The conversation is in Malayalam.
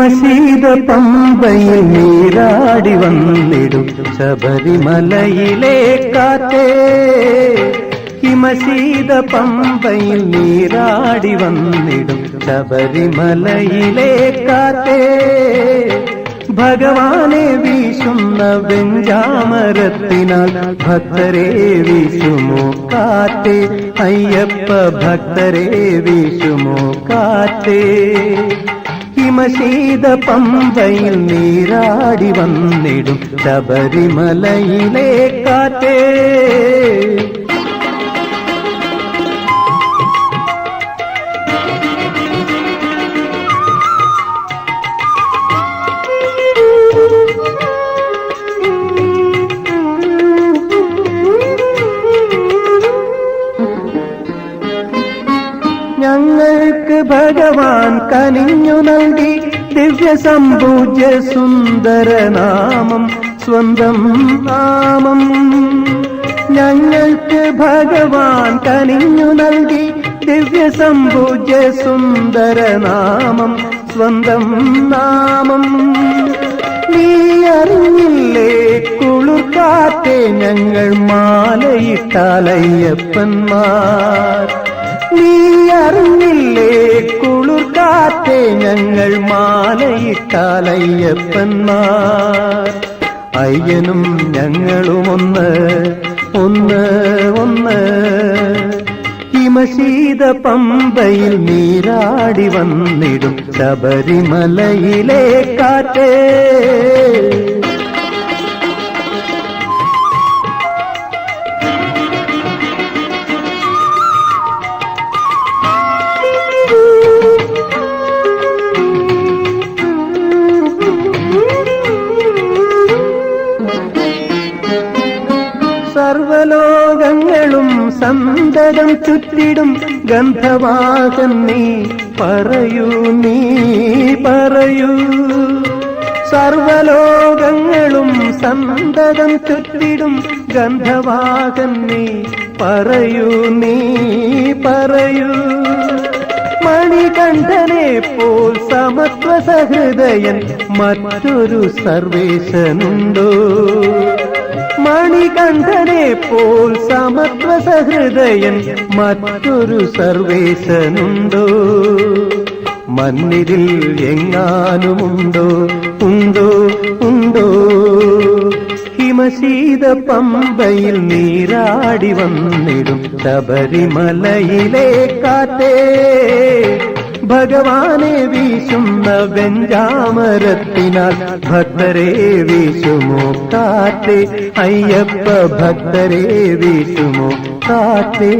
ഹിമശീത പമ്പയിൽ നീരാടി വന്നിടും ശബരിമലയിലെ കാറ്റേ. ഹിമശീത പമ്പയിൽ നീരാടി വന്നിടും ശബരിമലയിലെ കാറ്റേ. ഭഗവാനെ വീശുന്ന വെഞ്ചാമരത്തിനാൽ ഭക്തരെ വീശുമോ കാറ്റേ. അയ്യപ്പ ഭക്തരെ വീശുമോ കാറ്റേ. ഹിമശീത പമ്പയിൽ നീരാടി വന്നിടും ശബരിമലയിലെ കാറ്റേ. ഞങ്ങൾക്ക് ഭഗവാൻ കനിഞ്ഞു നൽകി ദിവ്യസംപൂജ്യ സുന്ദരനാമം സ്വന്തം നാമം. ഞങ്ങൾക്ക് ഭഗവാൻ കനിഞ്ഞു നൽകി ദിവ്യസംപൂജ്യ സുന്ദരനാമം സ്വന്തം നാമം. നീ അറിഞ്ഞില്ലേ കുളിർക്കാറ്റെ ഞങ്ങൾ മാലയിട്ടാലയ്യപ്പന്മാർ. നീ അറിഞ്ഞില്ലേ കുളിർക്കാറ്റെ ഞങ്ങൾ മാലയിട്ടാലയ്യപ്പന്മാർ. അയ്യനും ഞങ്ങളും ഒന്ന് ഒന്ന് ഒന്ന്. ഹിമശീത പമ്പയിൽ നീരാടി വന്നിടും ശബരിമലയിലെ കാറ്റേ. സർവലോകങ്ങളും സന്തതം ചുറ്റിടും ഗന്ധവാഹൻ നീ പറയൂ നീ പറയൂ. സർവലോകങ്ങളും സന്തതം ചുറ്റിടും ഗന്ധവാഹൻ നീ പറയൂ നീ പറയൂ. മണികണ്ഠനെ പോൽ സമത്വ സഹൃദയൻ മറ്റൊരു സർവേശനുണ്ടോ. മണികണ്ഠനെ പോൽ സമത്വ സഹൃദയൻ മറ്റൊരു സർവേശനുണ്ടോ. മന്നിരിൽ എങ്ങാനുമുണ്ടോ ഉണ്ടോ ഉണ്ടോ. ഹിമശീത പമ്പയിൽ നീരാടി വന്നിടും ശബരിമലയിലെ കാറ്റേ. ഭഗവാനെ വീശുന്ന വെഞ്ചാമരത്തിനാൽ ഭക്തരെ വീശുമോ കാറ്റേ. അയ്യപ്പ ഭക്തരെ വീശുമോ കാറ്റേ.